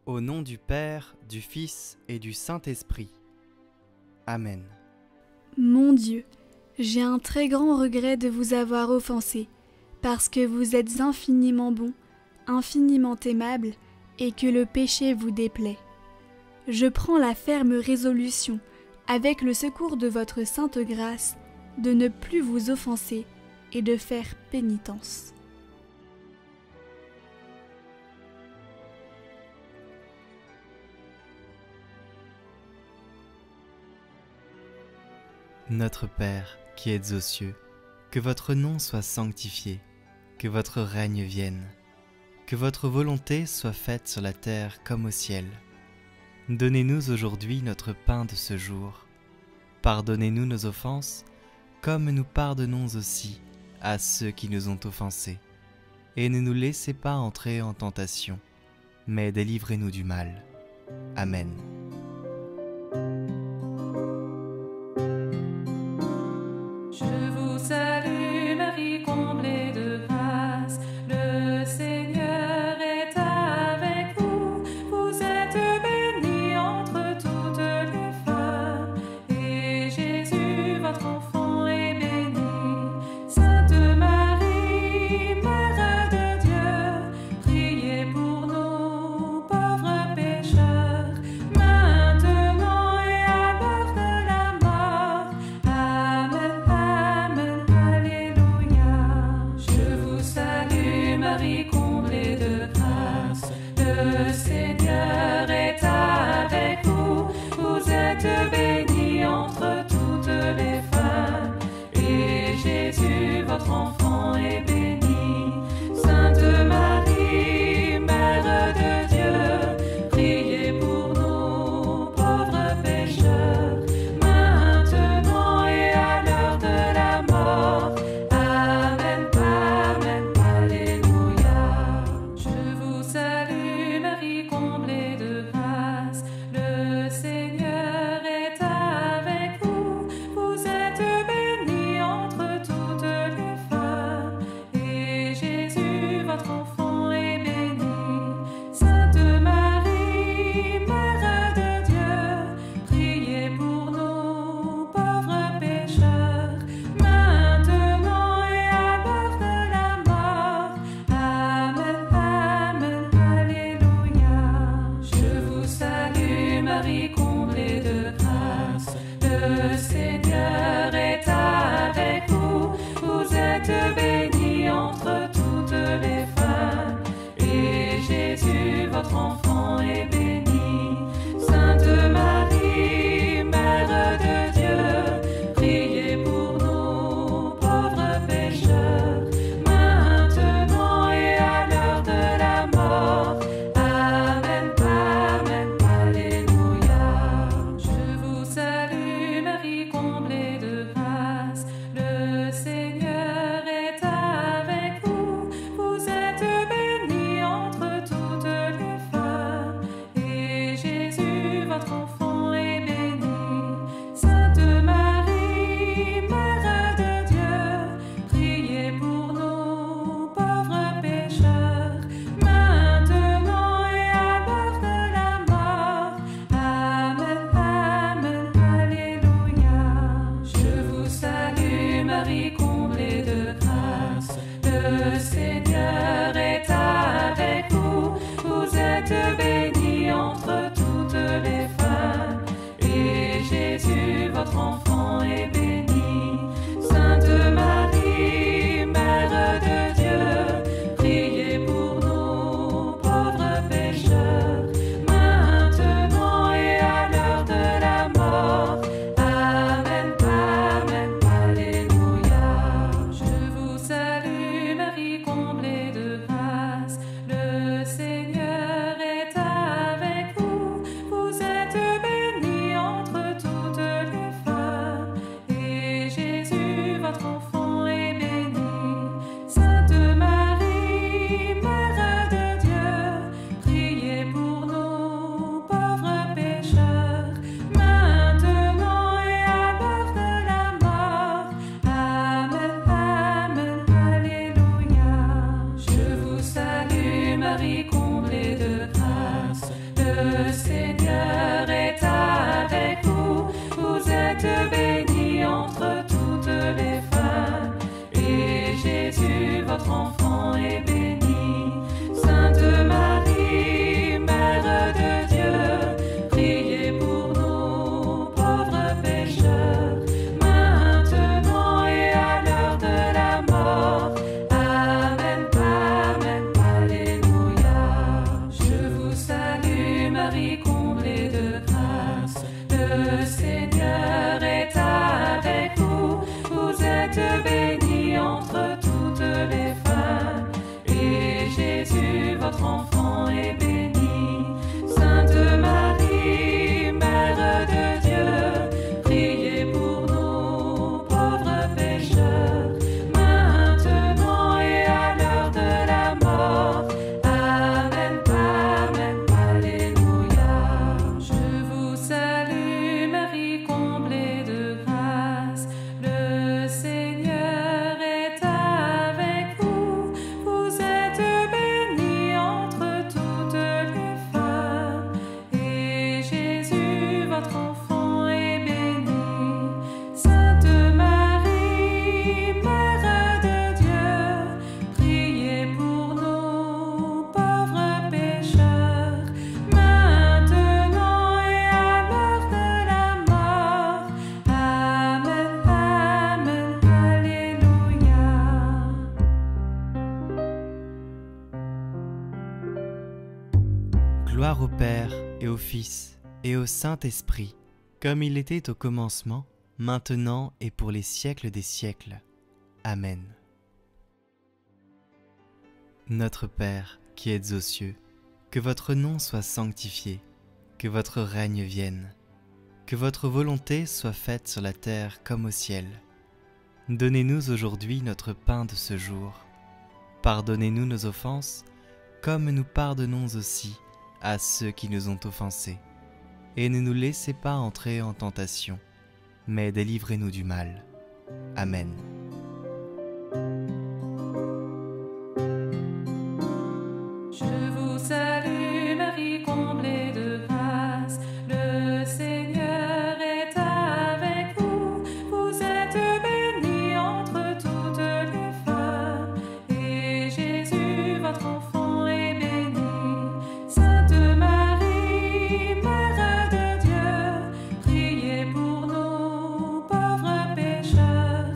Au nom du Père, du Fils et du Saint-Esprit. Amen. Mon Dieu, j'ai un très grand regret de vous avoir offensé, parce que vous êtes infiniment bon, infiniment aimable, et que le péché vous déplaît. Je prends la ferme résolution, avec le secours de votre sainte grâce, de ne plus vous offenser et de faire pénitence. Notre Père, qui êtes aux cieux, que votre nom soit sanctifié, que votre règne vienne, que votre volonté soit faite sur la terre comme au ciel. Donnez-nous aujourd'hui notre pain de ce jour. Pardonnez-nous nos offenses, comme nous pardonnons aussi à ceux qui nous ont offensés. Et ne nous laissez pas entrer en tentation, mais délivrez-nous du mal. Amen. Je vous salue, Marie comblée de grâce, le Seigneur est avec vous. Vous êtes bénie entre toutes les femmes, et Jésus, votre enfant, est béni. Sainte Marie, Mère de Dieu, priez pour nous, pauvres pécheurs, maintenant et à l'heure de la mort. Amen. Je vous salue, Marie comblée de grâce, le Seigneur est avec vous. Vous êtes bénie entre toutes les femmes, et Jésus, votre enfant, est béni. Sainte Marie, Mère de Dieu, priez pour nous, pauvres pécheurs, maintenant et à l'heure de la mort. Amen, Amen, Alléluia. Je vous salue, Marie comblée de grâce, le Seigneur est avec vous. Vous êtes bénie entre toutes les femmes, et Jésus, votre enfant, est béni. Sainte Marie, Mère de Dieu, priez pour nous, pauvres pécheurs, maintenant et à l'heure de la mort. Amen, Amen, Alléluia. Je vous salue, Marie comblée de grâce, le Seigneur est avec vous. Vous êtes bénie entre toutes les femmes, et Jésus, votre enfant, est béni. Sainte Marie, Mère de Dieu, priez pour nous, pauvres pécheurs, maintenant et à l'heure de la mort. Amen, Amen, Alléluia. Je vous salue, Marie comblée de grâce, le Seigneur est avec vous. Vous êtes bénie entre toutes les femmes, et Jésus, votre enfant, est béni. Sainte Marie, Mère de Dieu, priez pour nous, pauvres pécheurs, maintenant et à l'heure de la mort. Amen, Amen, Alléluia. Je vous salue, Marie comblée de grâce, le Seigneur est avec vous. Vous êtes bénie entre toutes les femmes, et Jésus, votre enfant, est béni. Sainte Marie, Mère de Dieu, priez pour nous, pauvres pécheurs, maintenant et à l'heure de la mort. Amen, Amen, Alléluia. Je vous salue, Marie comblée votre enfant est béni. Sainte Marie, Mère de Dieu, priez pour nous, pauvres pécheurs, maintenant et à l'heure de la mort. Amen, Amen, Alléluia. Je vous salue, Marie, comblée de grâce. Le Seigneur est avec vous. Vous êtes bénie entre toutes les femmes, et Jésus, votre enfant, est béni. Sainte Marie, Mère de Dieu, priez pour nous, pauvres pécheurs, maintenant et à l'heure de la mort. Amen, Amen, Alléluia. Je vous salue, Marie, comblée de grâce. Le Seigneur est avec vous. Vous êtes bénie entre toutes les femmes, et Jésus, votre enfant, est béni. Sainte Marie, Mère de Dieu, priez pour nous, pauvres pécheurs, maintenant et à l'heure de la mort. Amen, Amen, Alléluia. Gloire au Père et au Fils et au Saint-Esprit, comme il était au commencement, maintenant et pour les siècles des siècles. Amen. Notre Père, qui êtes aux cieux, que votre nom soit sanctifié, que votre règne vienne, que votre volonté soit faite sur la terre comme au ciel. Donnez-nous aujourd'hui notre pain de ce jour. Pardonnez-nous nos offenses, comme nous pardonnons aussi à ceux qui nous ont offensés. Et ne nous laissez pas entrer en tentation, mais délivrez-nous du mal. Amen. Je vous salue, Marie, comblée de grâce. Le Seigneur est avec vous. Vous êtes bénie entre toutes les femmes, et Jésus, votre enfant, est béni. Sainte Marie, Mère de Dieu, priez pour nous, pauvres pécheurs,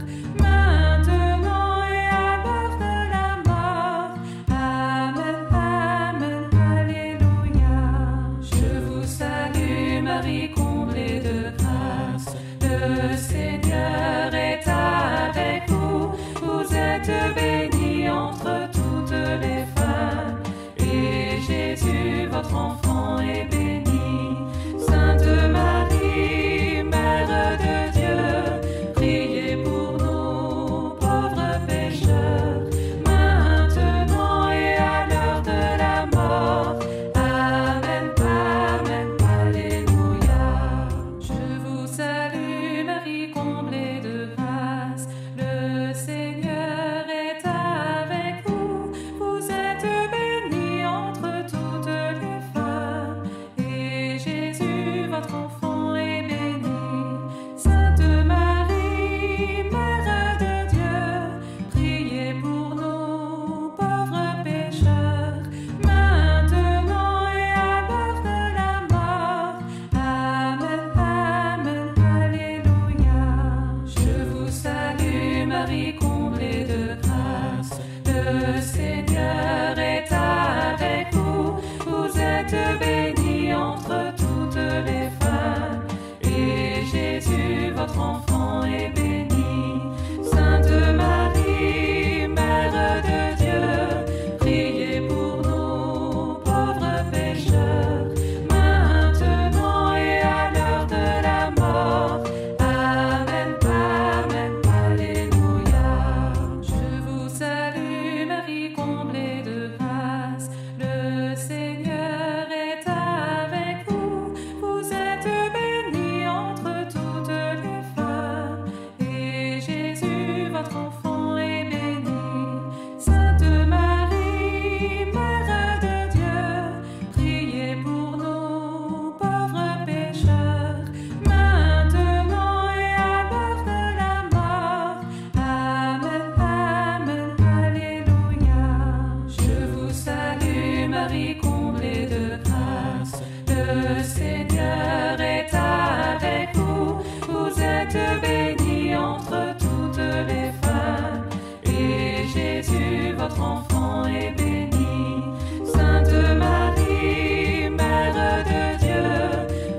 Marie comblée de grâce, le Seigneur est avec vous. Vous êtes bénie entre toutes les femmes, et Jésus, votre enfant, est béni. Sainte Marie, Mère de Dieu,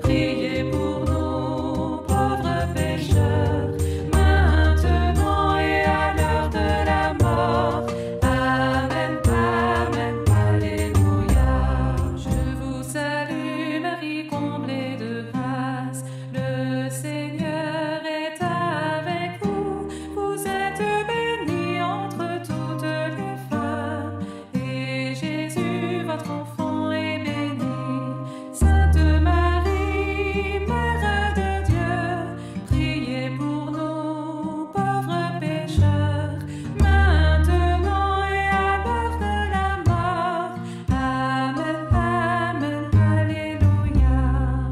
priez pour nous, pauvres pécheurs, maintenant et à l'heure de la mort. Amen, Amen, Alléluia. Je vous salue, Marie comblée de grâce, le Seigneur est avec vous. Vous êtes bénie entre toutes les femmes, et Jésus, votre enfant, est béni. Sainte Marie, Mère de Dieu, priez pour nous, pauvres pécheurs, maintenant et à l'heure de la mort. Amen, Amen, Alléluia.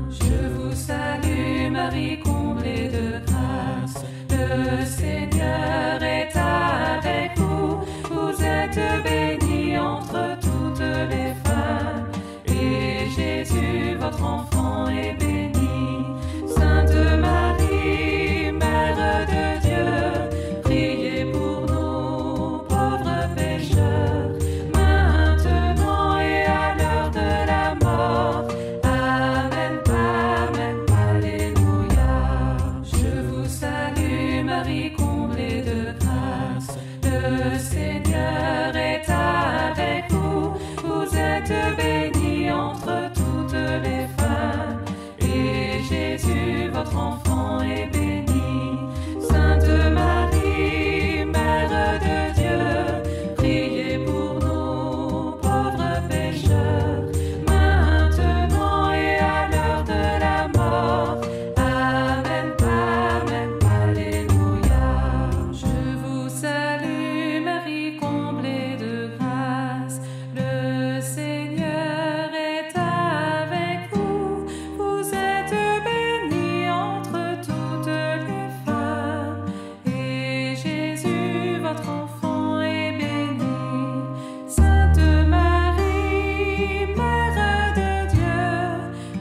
Je vous salue, Marie comblée de grâce, le Seigneur est avec vous. Vous êtes bénie entre toutes les femmes, et Jésus, votre enfant, est béni. Sainte Marie, Mère de Dieu, priez pour nous, pauvres pécheurs, maintenant et à l'heure de la mort. Amen, Amen, Alléluia. Je vous salue, Marie comblée de grâce, le Seigneur est avec vous. Vous êtes bénie entre toutes les femmes, et Jésus, votre enfant, est béni. Sainte Marie, Mère de Dieu, priez pour nous, pauvres pécheurs, maintenant et à l'heure de la mort. Amen, Amen, Alléluia. Je vous salue, Marie comblée de grâce, le Seigneur est avec vous. Vous êtes bénie entre toutes les femmes, et Jésus, votre enfant, est béni. Sainte Marie, Mère de Dieu,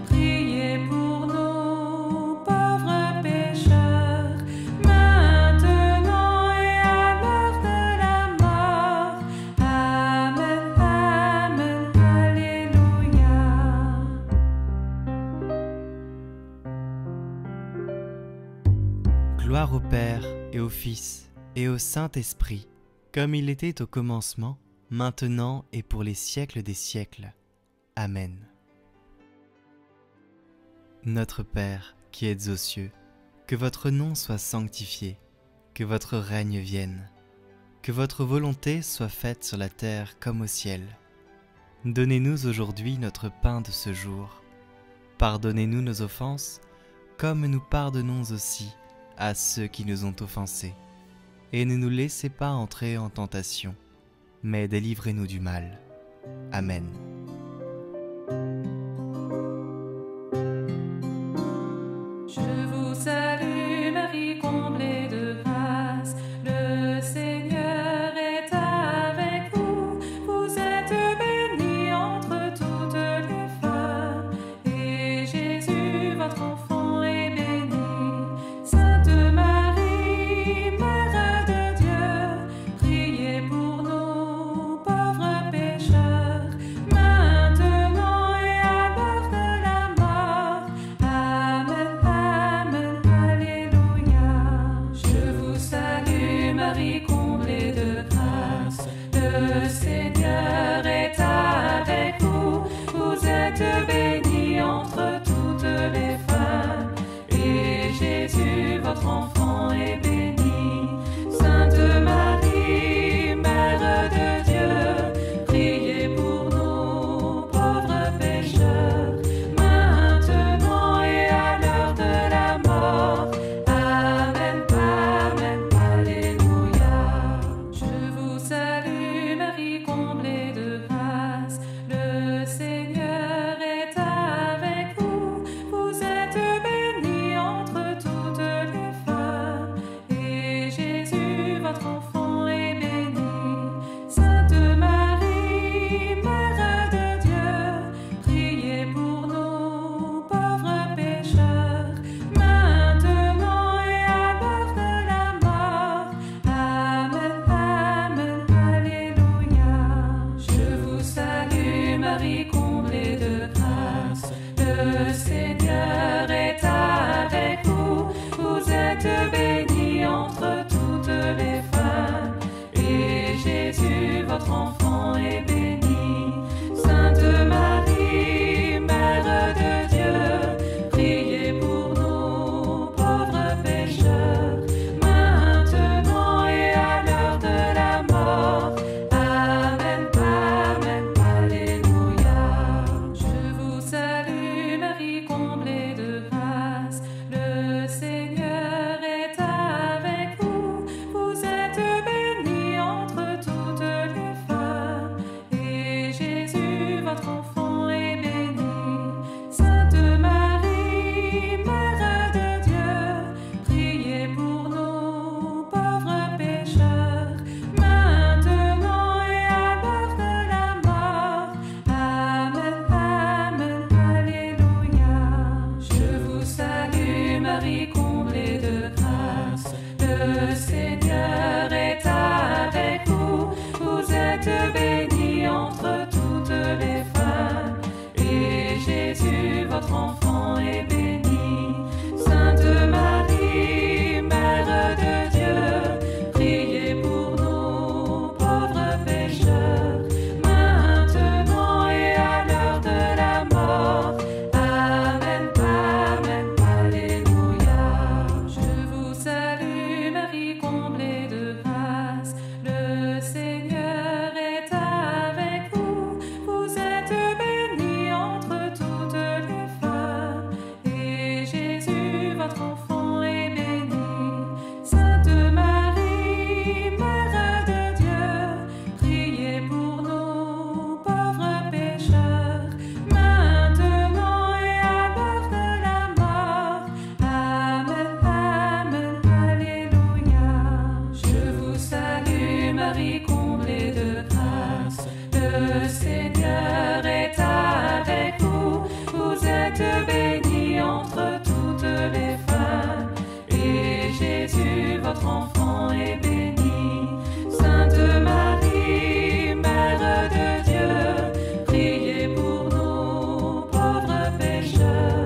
priez pour nous, pauvres pécheurs, maintenant et à l'heure de la mort. Amen, Amen, Alléluia. Gloire au Père et au Fils et au Saint-Esprit, comme il était au commencement, maintenant et pour les siècles des siècles. Amen. Notre Père, qui êtes aux cieux, que votre nom soit sanctifié, que votre règne vienne, que votre volonté soit faite sur la terre comme au ciel. Donnez-nous aujourd'hui notre pain de ce jour. Pardonnez-nous nos offenses, comme nous pardonnons aussi à ceux qui nous ont offensés. Et ne nous laissez pas entrer en tentation, mais délivrez-nous du mal. Amen. Je vous salue, Marie comblée de grâce, le Seigneur est avec vous. Vous êtes bénie entre toutes les femmes, et Jésus, votre enfant, est béni. Sainte Marie, Mère de Dieu, priez pour nous, pauvres pécheurs, votre enfant est béni. Sainte Marie, Mère de Dieu, priez pour nous, pauvres pécheurs, maintenant et à l'heure de la mort. Amen, Amen, Alléluia. Je vous salue, Marie comblée de grâce, le Seigneur est avec vous. Vous êtes bénie entre toutes les femmes, et Jésus, votre enfant, est béni. Sainte Marie, Mère de Dieu, priez pour nous, pauvres pécheurs, maintenant et à l'heure de la mort. Amen, Amen, Alléluia. Je vous salue, Marie comblée de grâce, le Seigneur est avec vous. Vous êtes bénie entre toutes les femmes, et Jésus, votre enfant, est béni. Sainte Marie, Mère de Dieu, priez pour nous, pauvres pécheurs, maintenant et à l'heure de la mort. Amen, Amen, Alléluia. Je vous salue, Marie comblée de grâce, le Seigneur est avec vous. Vous êtes bénie entre toutes les femmes, et Jésus, votre enfant, est béni. Sainte Marie, Mère de Dieu, priez pour nous, pauvres pécheurs, maintenant et à l'heure de la mort. Amen, Amen, Alléluia. Je vous salue, Marie comblée de grâce, le Seigneur est avec vous. Vous êtes bénie entre toutes les femmes, et Jésus, votre enfant, est béni. Sainte Marie, Mère de Dieu, priez pour nous, pauvres pécheurs,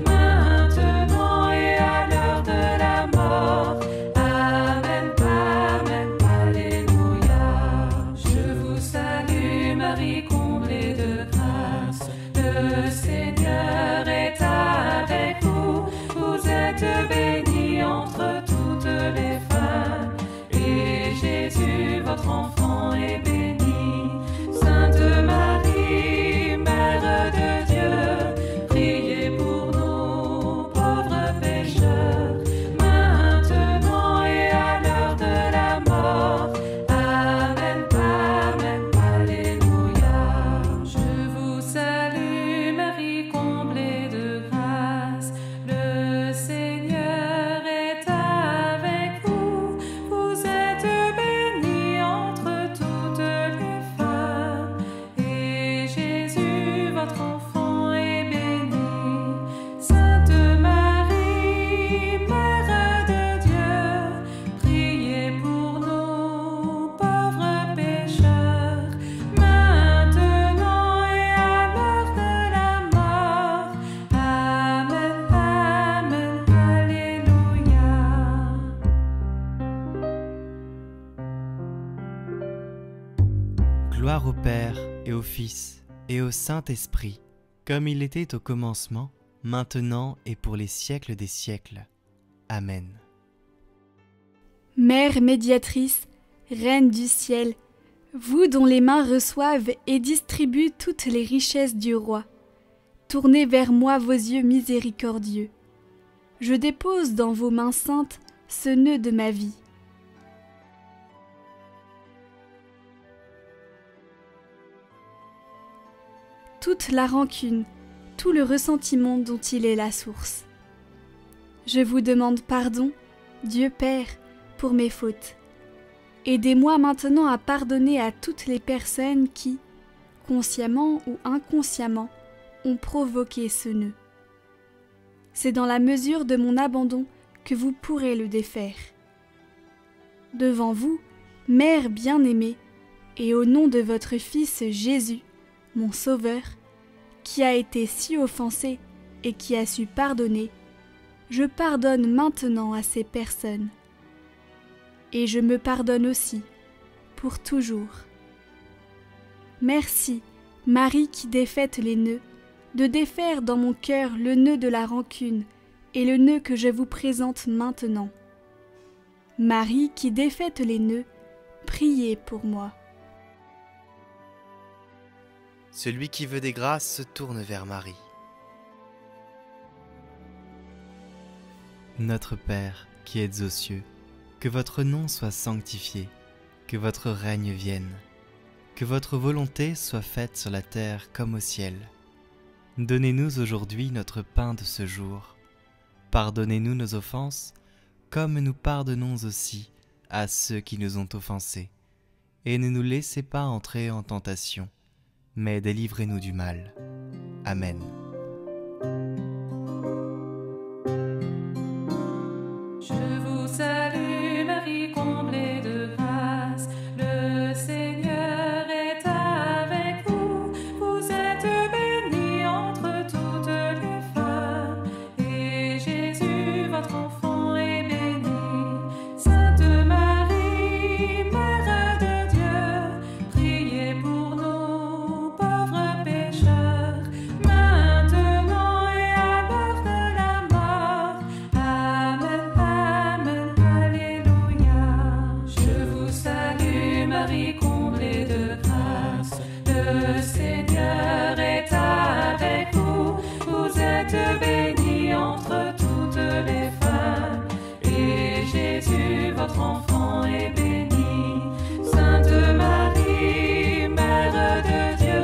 maintenant et à l'heure de la mort. Amen, Amen, Alléluia. Je vous salue, Marie comblée de grâce, le Seigneur est avec vous. Vous êtes bénie entre toutes les femmes, et Jésus, votre enfant, est béni. Sainte Marie, Mère de Dieu, priez pour nous, pauvres pécheurs, maintenant et à l'heure de la mort. Amen, Amen, Alléluia. Je vous salue, Marie comblée de grâce, le Seigneur est avec vous. Vous êtes bénie entre toutes les femmes, et Jésus, votre enfant, est béni. Sainte Marie, Mère de Dieu, priez pour nous, pauvres pécheurs, maintenant et à l'heure de la mort. Amen, Amen, Alléluia. Gloire au Père et au Fils et au Saint-Esprit, comme il était au commencement, maintenant et pour les siècles des siècles. Amen. Mère médiatrice, Reine du ciel, vous dont les mains reçoivent et distribuent toutes les richesses du roi, tournez vers moi vos yeux miséricordieux. Je dépose dans vos mains saintes ce nœud de ma vie. Toute la rancune, tout le ressentiment dont il est la source. Je vous demande pardon, Dieu Père, pour mes fautes. Aidez-moi maintenant à pardonner à toutes les personnes qui, consciemment ou inconsciemment, ont provoqué ce nœud. C'est dans la mesure de mon abandon que vous pourrez le défaire. Devant vous, Mère bien-aimée, et au nom de votre Fils Jésus, mon Sauveur, qui a été si offensé et qui a su pardonner, je pardonne maintenant à ces personnes. Et je me pardonne aussi, pour toujours. Merci, Marie qui défaites les nœuds, de défaire dans mon cœur le nœud de la rancune et le nœud que je vous présente maintenant. Marie qui défaites les nœuds, priez pour moi. Celui qui veut des grâces se tourne vers Marie. Notre Père, qui êtes aux cieux, que votre nom soit sanctifié, que votre règne vienne, que votre volonté soit faite sur la terre comme au ciel. Donnez-nous aujourd'hui notre pain de ce jour. Pardonnez-nous nos offenses, comme nous pardonnons aussi à ceux qui nous ont offensés. Et ne nous laissez pas entrer en tentation, mais délivrez-nous du mal. Amen. Je vous salue, Marie comblée de grâce, le Seigneur est avec vous. Vous êtes bénie entre toutes les femmes, et Jésus, votre enfant, est béni. Sainte Marie, Mère de Dieu, priez pour nous, pauvres pécheurs, maintenant et à l'heure de la mort. Amen, Amen, Alléluia. Je vous salue, Marie comblée de grâce, le Seigneur est avec vous. Vous êtes bénie entre toutes les femmes, et Jésus, votre enfant, est béni. Sainte Marie, Mère de Dieu,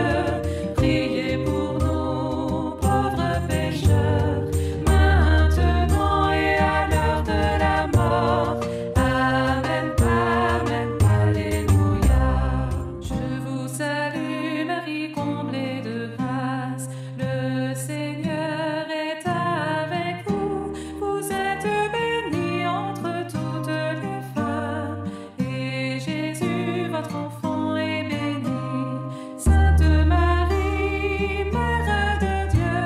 priez pour nous, pauvres pécheurs, maintenant et à l'heure de la mort. Amen, Amen, Alléluia. Je vous salue, Marie comblée de grâce, le Seigneur est avec vous. Vous êtes bénie entre toutes les femmes, et Jésus, votre enfant, est béni. Sainte Marie, Mère de Dieu,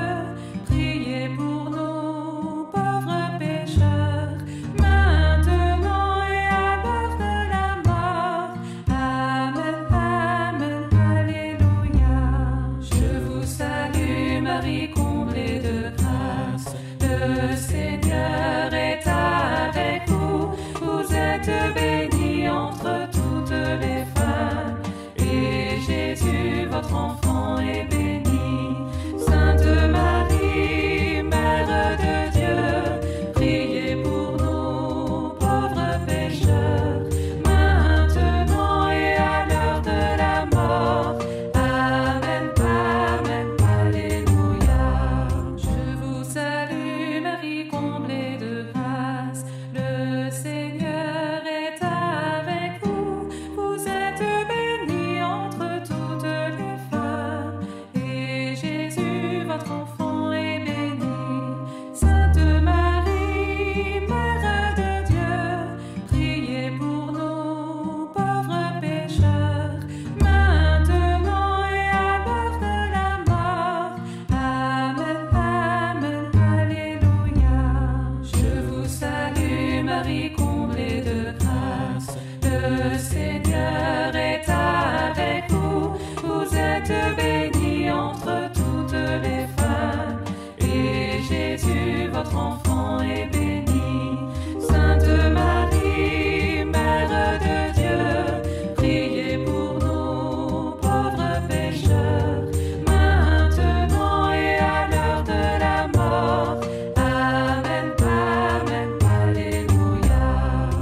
priez pour nous, pauvres pécheurs, maintenant et à l'heure de la mort. Amen, Amen, Alléluia. Je vous salue, Marie comblée de grâce, le Seigneur est avec vous. Vous êtes bénie entre toutes les femmes, et Jésus, votre enfant, est béni. Sainte Marie, Mère de Dieu, priez pour nous, pauvres pécheurs, maintenant et à l'heure de la mort. Amen, Amen, Alléluia. Je vous salue, Marie comblée de grâce, le Seigneur est avec vous. Vous êtes bénie entre toutes les femmes, et Jésus, votre enfant, est béni. Sainte Marie, Mère de Dieu, priez pour nous, pauvres pécheurs, maintenant et à l'heure de la mort. Amen, Amen, Alléluia. Je vous salue, Marie comblée de grâce, le Seigneur est avec vous. Vous êtes bénie entre toutes les femmes, et Jésus, votre enfant, est béni. Sainte Marie, Mère de Dieu, priez pour nous, pauvres pécheurs, maintenant et à l'heure de la mort. Amen, Amen, Alléluia.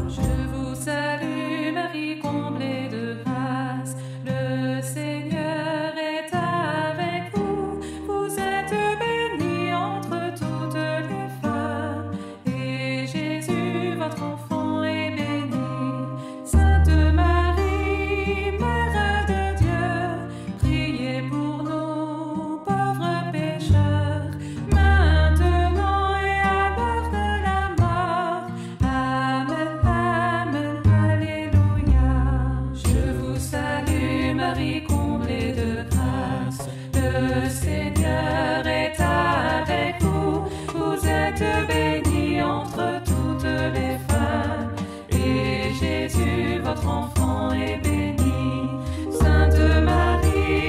Je vous salue, Marie comblée de grâce, le Seigneur est avec vous. Vous êtes bénie entre toutes les femmes, et Jésus, votre enfant, est béni. Sainte Marie, Mère de Dieu, priez pour nous, pauvres pécheurs, maintenant et à l'heure de la mort. Amen, Amen, Alléluia. Je vous salue, Marie comblée de grâce, le Seigneur est avec vous. Vous êtes bénie entre toutes les femmes, et Jésus, votre enfant, est béni. Sainte Marie,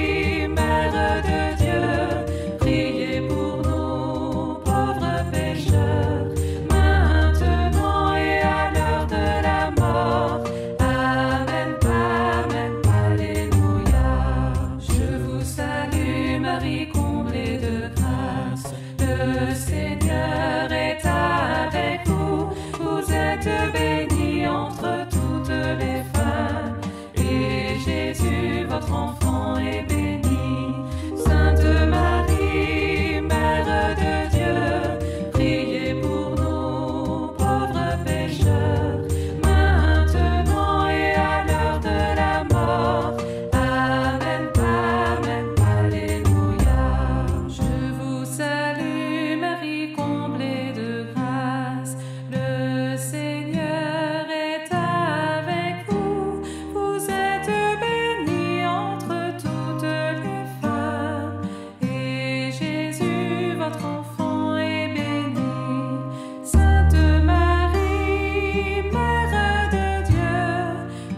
votre enfant est béni. Sainte Marie, Mère de Dieu, priez pour nous pauvres pécheurs, maintenant et à l'heure de la mort. Amen, Amen, Alléluia. Je vous salue, Marie comblée de grâce, le Seigneur est avec vous. Vous êtes bénie entre toutes les femmes, et Jésus, votre enfant, est béni. Sainte Marie, Mère de Dieu,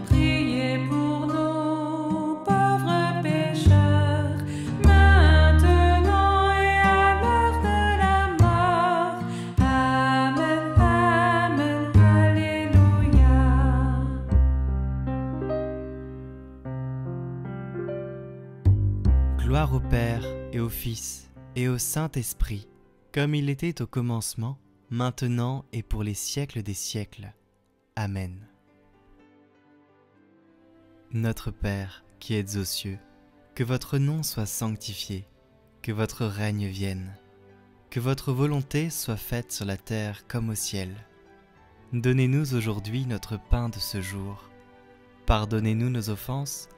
priez pour nous pauvres pécheurs, maintenant et à l'heure de la mort. Amen, Amen, Alléluia. Gloire au Père et au Fils et au Saint-Esprit, comme il était au commencement, maintenant et pour les siècles des siècles. Amen. Notre Père, qui êtes aux cieux, que votre nom soit sanctifié, que votre règne vienne, que votre volonté soit faite sur la terre comme au ciel. Donnez-nous aujourd'hui notre pain de ce jour. Pardonnez-nous nos offenses,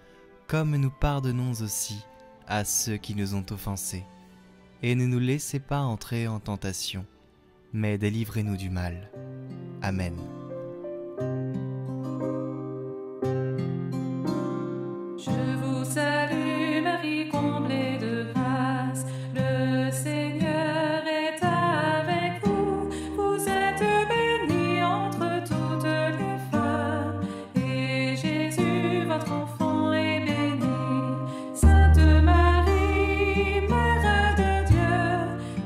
comme nous pardonnons aussi à ceux qui nous ont offensés. Et ne nous laissez pas entrer en tentation, mais délivrez-nous du mal. Amen. Je vous salue, Marie comblée de grâce, le Seigneur est avec vous. Vous êtes bénie entre toutes les femmes, et Jésus, votre enfant, est béni. Sainte Marie, Mère de Dieu,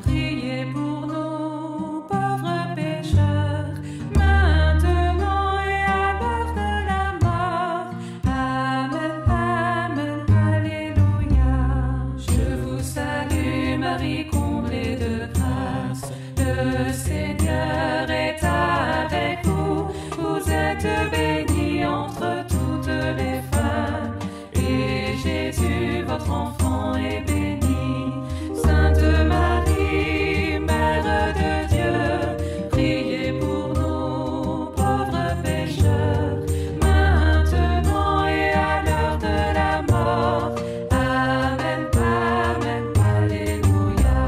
priez pour nous pauvres pécheurs, maintenant et à l'heure de la mort. Amen, Amen, Alléluia. Je vous salue, Marie comblée de grâce, le Seigneur est avec vous. Vous êtes bénie entre toutes les femmes, et Jésus, votre enfant, est béni. Sainte Marie, Mère de Dieu, priez pour nous pauvres pécheurs, maintenant et à l'heure de la mort. Amen, Amen, Alléluia.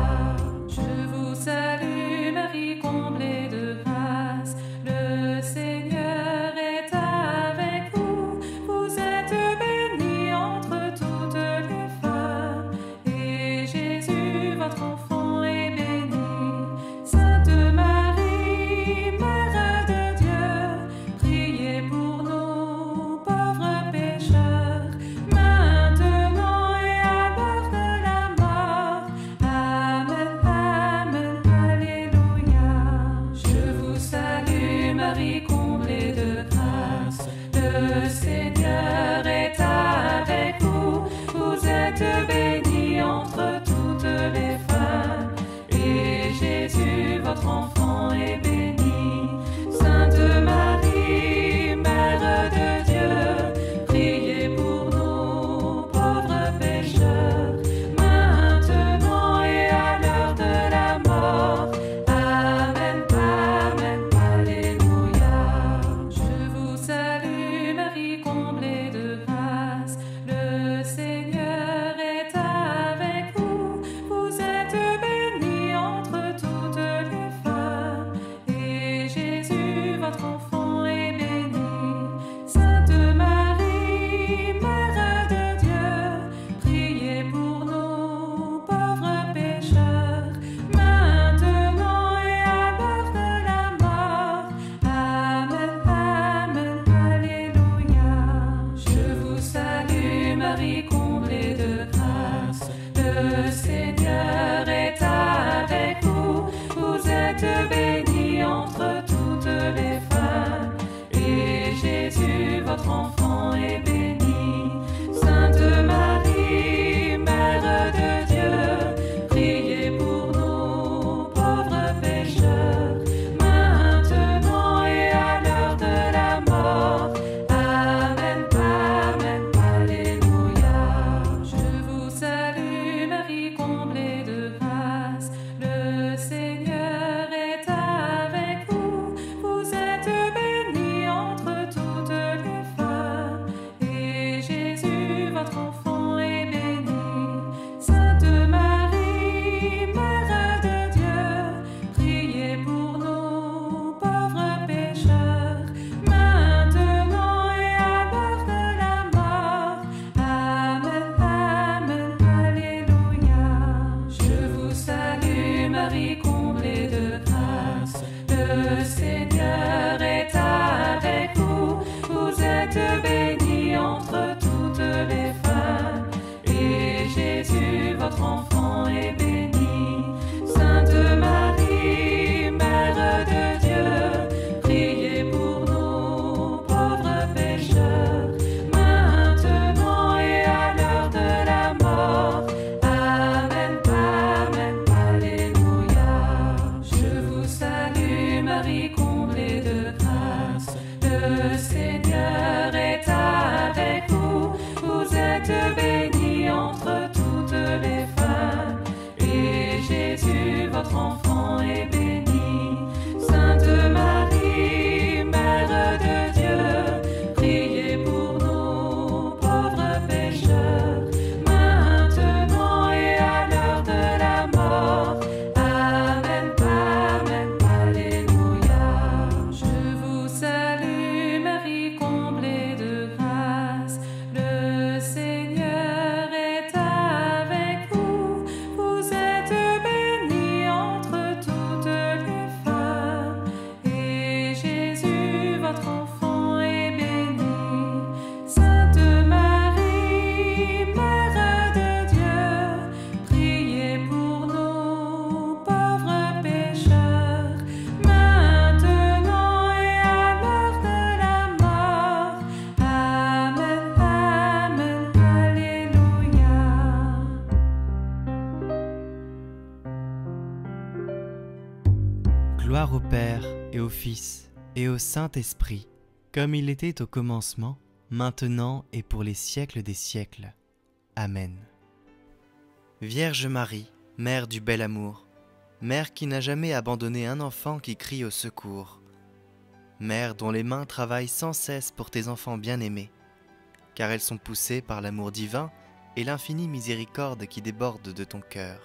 Je vous salue, Marie comblée de grâce, le Seigneur est avec vous. Vous êtes bénie entre toutes les femmes, et Jésus, votre enfant, est béni. Sainte Marie, Mère de Dieu, priez pour nous pauvres pécheurs, maintenant et à l'heure de la mort. Amen, Amen, Alléluia. Je vous salue, Marie comblée de grâce, le Seigneur est avec vous. Vous êtes bénie entre toutes les femmes, et Jésus, votre enfant, est béni. Sainte Marie, Mère de Dieu, priez pour nous pauvres pécheurs, maintenant et à l'heure de la mort. Amen, Amen, Alléluia. Je vous salue, Marie comblée de grâce, le Seigneur est avec vous. Vous êtes bénie entre toutes les femmes, et Jésus, votre enfant, est béni. Sainte Marie, Mère de Dieu, priez pour nous pauvres pécheurs, maintenant et à l'heure de la mort. Amen, Amen, Alléluia. Je vous salue, Marie comblée de grâce, le Seigneur est avec vous. Vous êtes bénie entre toutes les femmes, et Jésus, votre enfant, est béni. Sainte Marie, Mère de Dieu, priez pour nous pauvres pécheurs, maintenant et à l'heure de la mort. Amen, Amen, Alléluia. votre enfant est béni. Sainte Marie, Mère de Dieu, priez pour nous, pauvres pécheurs, maintenant et à l'heure de la mort. Amen, Amen, Alléluia. Je vous salue, Marie, comblée de grâce. Le Seigneur est avec vous. Vous êtes bénie entre toutes les femmes, et Jésus, votre enfant, est béni. Sainte Marie, Mère de Dieu, priez pour nous, pauvres pécheurs, maintenant et à l'heure de la mort. Amen, Amen, Alléluia. Je vous salue, Marie, comblée de grâce. Le Seigneur est avec vous. Vous êtes bénie entre toutes les femmes, et Jésus, votre enfant, est béni. Sainte Marie, Mère de Dieu, priez pour nous, pauvres pécheurs, maintenant et à l'heure de la mort. Amen, Amen, Alléluia. Gloire au Père et au Fils et au Saint-Esprit, comme il était au commencement, maintenant et pour les siècles des siècles. Amen. Vierge Marie, Mère du bel amour, Mère qui n'a jamais abandonné un enfant qui crie au secours, Mère dont les mains travaillent sans cesse pour tes enfants bien-aimés, car elles sont poussées par l'amour divin et l'infinie miséricorde qui déborde de ton cœur.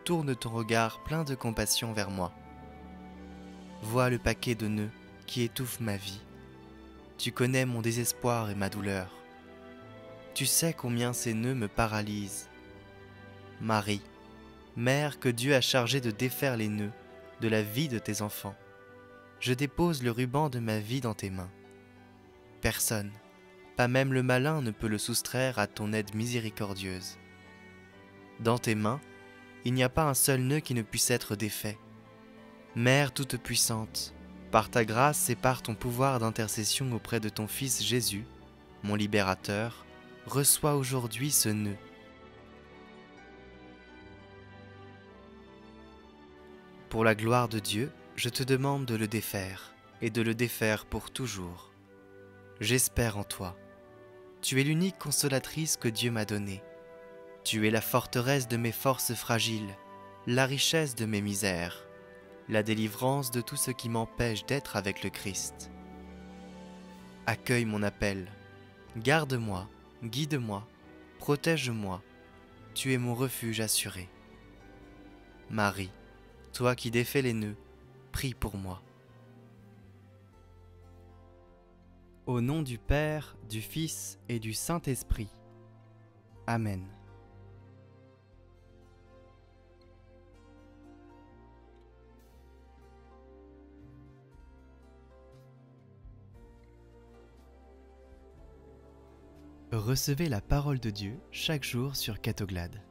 Tourne ton regard plein de compassion vers moi. Vois le paquet de nœuds qui étouffe ma vie. Tu connais mon désespoir et ma douleur. Tu sais combien ces nœuds me paralysent. Marie, Mère que Dieu a chargée de défaire les nœuds de la vie de tes enfants, je dépose le ruban de ma vie dans tes mains. Personne, pas même le malin, ne peut le soustraire à ton aide miséricordieuse. Dans tes mains, il n'y a pas un seul nœud qui ne puisse être défait. Mère toute-puissante, par ta grâce et par ton pouvoir d'intercession auprès de ton Fils Jésus, mon libérateur, reçois aujourd'hui ce nœud. Pour la gloire de Dieu, je te demande de le défaire, et de le défaire pour toujours. J'espère en toi. Tu es l'unique consolatrice que Dieu m'a donnée. Tu es la forteresse de mes forces fragiles, la richesse de mes misères, la délivrance de tout ce qui m'empêche d'être avec le Christ. Accueille mon appel, garde-moi, guide-moi, protège-moi, tu es mon refuge assuré. Marie, toi qui défais les nœuds, prie pour moi. Au nom du Père, du Fils et du Saint-Esprit. Amen. Recevez la parole de Dieu chaque jour sur Catoglade.